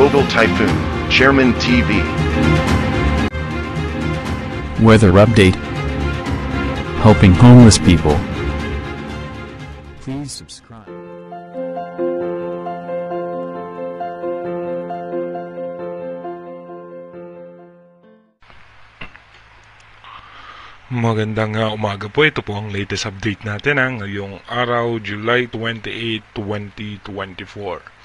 Global Typhoon, Chairman TV. Weather update. Helping homeless people. Please subscribe. Magandang umaga po. Ito po ang latest update natin ngayong araw, July 28, 2024.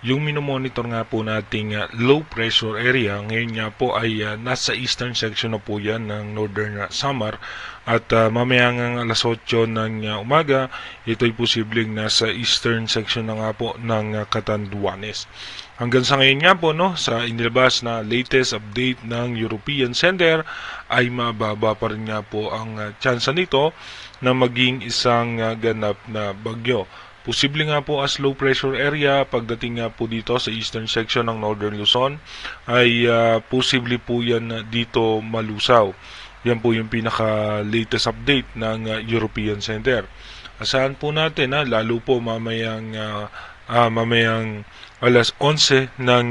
Yung minomonitor nga po nating low pressure area ngayon nga po ay nasa eastern section na po yan ng Northern Samar at mamaya ng alas 8 ng umaga ito'y posibleng nasa eastern section na nga po ng Catanduanes. Hanggang sa ngayon nga po sa inilabas na latest update ng European Center ay mababa pa rin nga po ang tsansa nito na maging isang ganap na bagyo. Posible nga po as low pressure area pagdating nga po dito sa eastern section ng Northern Luzon ay posible po yan dito malusaw. Yan po yung pinaka latest update ng European Center. Asahan po natin lalo po mamayang alas 11 ng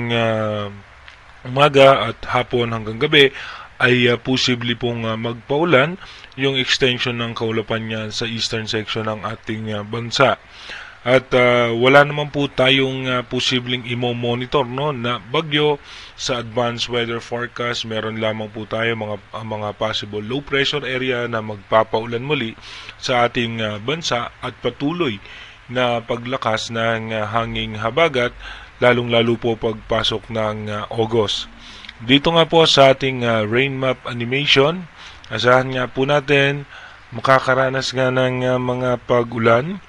umaga at hapon hanggang gabi ay posible pong magpaulan yung extension ng kaulapan niya sa eastern section ng ating bansa. At wala naman po tayong posibleng imo-monitor na bagyo sa advanced weather forecast. Meron lamang po tayo mga possible low pressure area na magpapaulan muli sa ating bansa at patuloy na paglakas ng hanging habagat lalong-lalo po pagpasok ng August. Dito nga po sa ating rain map animation, asahan nga po natin makakaranas nga ng mga pag-ulan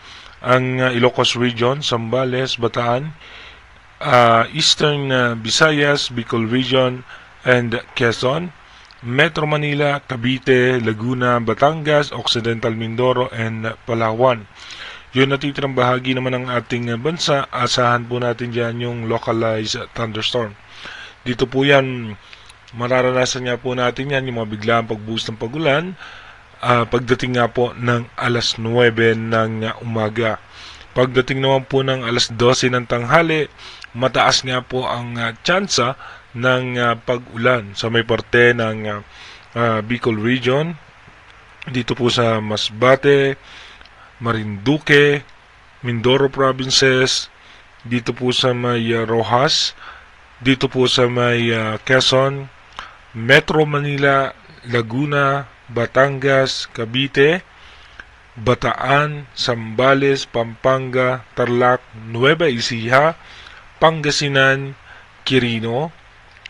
ang Ilocos Region, Zambales, Bataan, Eastern Visayas, Bicol Region, and Quezon, Metro Manila, Cavite, Laguna, Batangas, Occidental Mindoro, and Palawan. Yung natitirang bahagi naman ng ating bansa, asahan po natin dyan yung localized thunderstorm. Dito po yan, mararanasan nga po natin yan, yung mga biglaang pagbuhos ng pagulan, pagdating nga po ng alas 9 ng umaga. Pagdating naman po ng alas 12 ng tanghali, mataas nga po ang tsansa ng pag-ulan sa may parte ng Bicol Region, dito po sa Masbate, Marinduque, Mindoro Provinces, dito po sa may Rojas, dito po sa may Quezon, Metro Manila, Laguna, Batangas, Cavite, Bataan, Zambales, Pampanga, Tarlac, Nueva Ecija, Pangasinan, Quirino,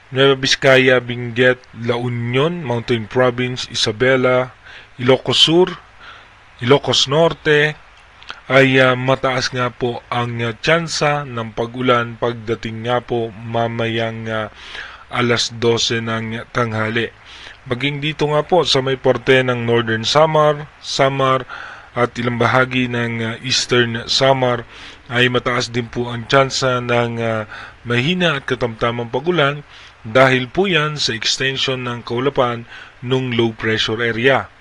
Nueva Vizcaya, Benguet, La Union, Mountain Province, Isabela, Ilocos Sur, Ilocos Norte, ay mataas nga po ang tsansa ng pag-ulan pagdating nga po mamayang alas 12 ng tanghali. Maging dito nga po sa may parte ng Northern Samar at ilang bahagi ng Eastern Samar ay mataas din po ang tsansa ng mahina at katamtamang pag-ulan dahil po yan sa extension ng kaulapan ng low pressure area.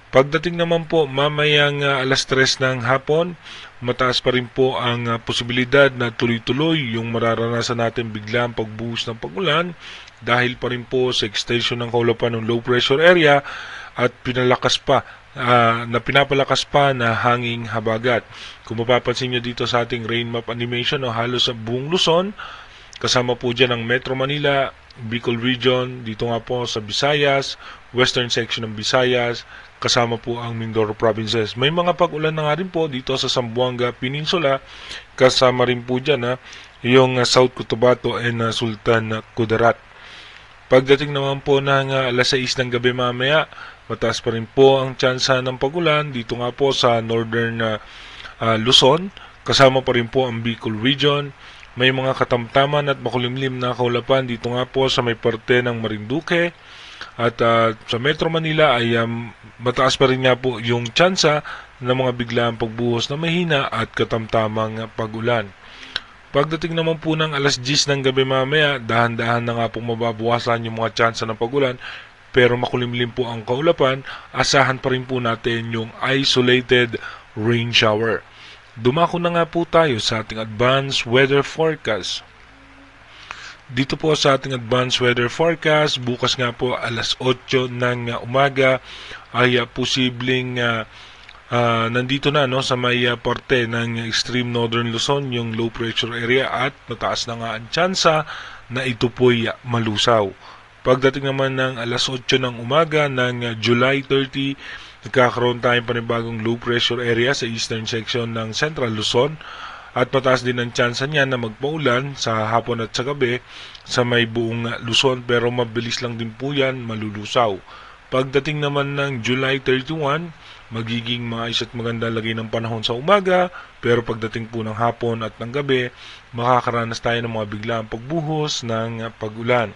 Pagdating naman po mamayang alas 3 ng hapon, mataas pa rin po ang posibilidad na tuloy-tuloy yung mararanasan natin biglang pagbuhos ng pagulan dahil pa rin po sa extension ng kaulapan ng low pressure area at pinapalakas pa na hanging habagat. Kung mapapansin nyo dito sa ating rain map animation, halos sa buong Luzon, kasama po dyan ang Metro Manila, Bicol Region, dito nga po sa Visayas, western section ng Visayas, kasama po ang Mindoro Provinces. May mga pag-ulan na nga rin po dito sa Zamboanga Peninsula, kasama rin po dyan yung South Cotabato and Sultan Kudarat. Pagdating naman po ng alas 6 ng gabi mamaya, mataas pa rin po ang tsansa ng pag-ulan dito nga po sa Northern Luzon, kasama pa rin po ang Bicol Region. May mga katamtaman at makulimlim na kaulapan dito nga po sa may parte ng Marinduque. At sa Metro Manila ay mataas pa rin nga po yung tsansa ng mga biglaang pagbuhos na mahina at katamtamang pag-ulan. Pagdating naman po ng alas 10 ng gabi mamaya, dahan-dahan na nga po mababawasan yung mga tsansa ng pag-ulan, pero makulimlim po ang kaulapan, asahan pa rin po natin yung isolated rain shower. Dumako na nga po tayo sa ating advanced weather forecast. Dito po sa ating advanced weather forecast, bukas nga po alas 8 ng umaga ay posibleng nandito na sa may parte ng extreme northern Luzon yung low pressure area at mataas na nga ang tsansa na ito po'y malusaw. Pagdating naman ng alas 8 ng umaga ng July 30, nagkakaroon tayong panibagong low pressure area sa eastern section ng Central Luzon at mataas din ang tsansa niya na magpaulan sa hapon at sa gabi sa may buong Luzon, pero mabilis lang din po yan malulusaw. Pagdating naman ng July 31, magiging maayos at maganda lagay ng panahon sa umaga, pero pagdating po ng hapon at ng gabi, makakaranas tayo ng mga biglaang pagbuhos ng pag-ulan.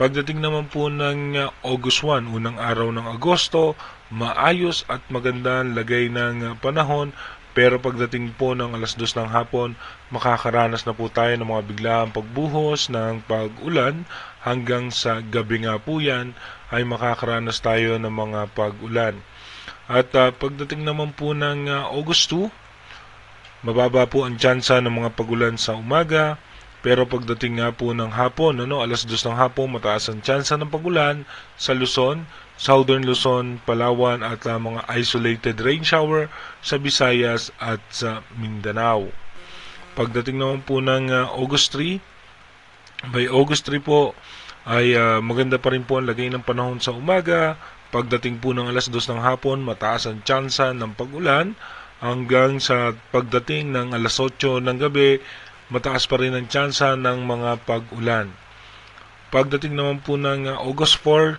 Pagdating naman po ng August 1, unang araw ng Agosto, maayos at magandang lagay ng panahon, pero pagdating po ng alas 2 ng hapon, makakaranas na po tayo ng mga biglaang pagbuhos ng pag-ulan. Hanggang sa gabi nga po yan ay makakaranas tayo ng mga pag-ulan. At pagdating naman po ng August 2, mababa po ang tsansa ng mga pag-ulan sa umaga. Pero pagdating nga po ng hapon, alas 2 ng hapon, mataas ang tsansa ng pag-ulan sa Luzon, Southern Luzon, Palawan at mga isolated rain shower sa Visayas at sa Mindanao. Pagdating naman po ng August 3, by August 3 po ay maganda pa rin po ang lagay ng panahon sa umaga. Pagdating po ng alas 2 ng hapon, mataas ang tsansa ng pag-ulan hanggang sa pagdating ng alas 8 ng gabi, mataas pa rin ang tsansa ng mga pag-ulan. Pagdating naman po ng August 4,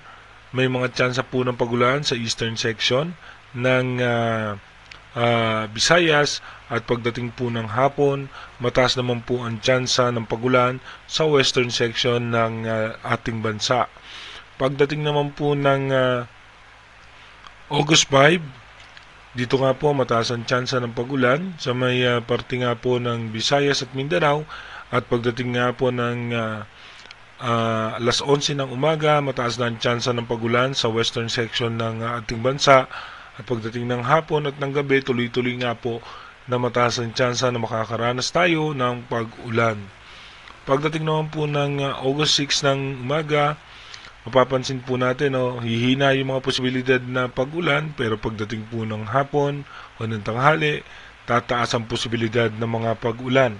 may mga tsansa po ng pag-ulan sa eastern section ng Visayas at pagdating po ng hapon, mataas naman po ang tsansa ng pag-ulan sa western section ng ating bansa. Pagdating naman po ng August 5, dito nga po mataas ang tsansa ng pag-ulan sa may parte nga po ng Visayas at Mindanao at pagdating nga po ng alas 11 ng umaga, mataas na ang tsansa ng pag-ulan sa western section ng ating bansa at pagdating ng hapon at ng gabi, tuloy-tuloy nga po na mataas ang tsansa na makakaranas tayo ng pag-ulan. Pagdating naman po ng August 6 ng umaga, mapapansin po natin hihina yung mga posibilidad na pag-ulan, pero pagdating po ng hapon o ng tanghali, tataas ang posibilidad ng mga pag-ulan.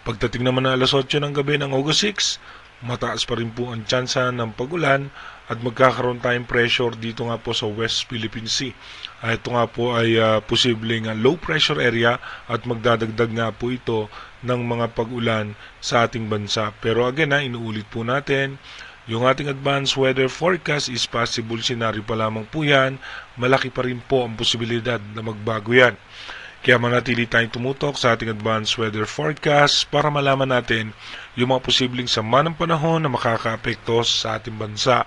Pagdating naman ng alas 8 ng gabi ng August 6, mataas pa rin po ang tsansa ng pag-ulan at magkakaroon tayong pressure dito nga po sa West Philippine Sea. Ito nga po ay posibleng low pressure area at magdadagdag nga po ito ng mga pag-ulan sa ating bansa. Pero again, inuulit po natin, yung ating advanced weather forecast is possible scenario pa lamang po yan. Malaki pa rin po ang posibilidad na magbago yan. Kaya manatili tayong tumutok sa ating advanced weather forecast para malaman natin yung mga posibleng sama ng panahon na makakaapekto sa ating bansa.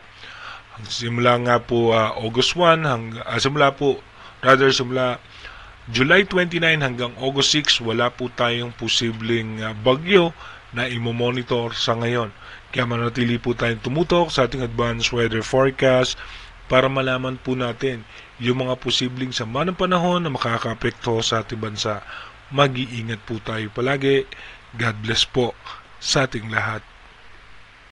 Simula nga po August 1, simula July 29 hanggang August 6, wala po tayong posibleng bagyo na imo-monitor sa ngayon. Kaya manatili po tayong tumutok sa ating advanced weather forecast para malaman po natin yung mga posibleng sama ng panahon na makakaapekto sa ating bansa. Mag-iingat po tayo palagi. God bless po sa ating lahat.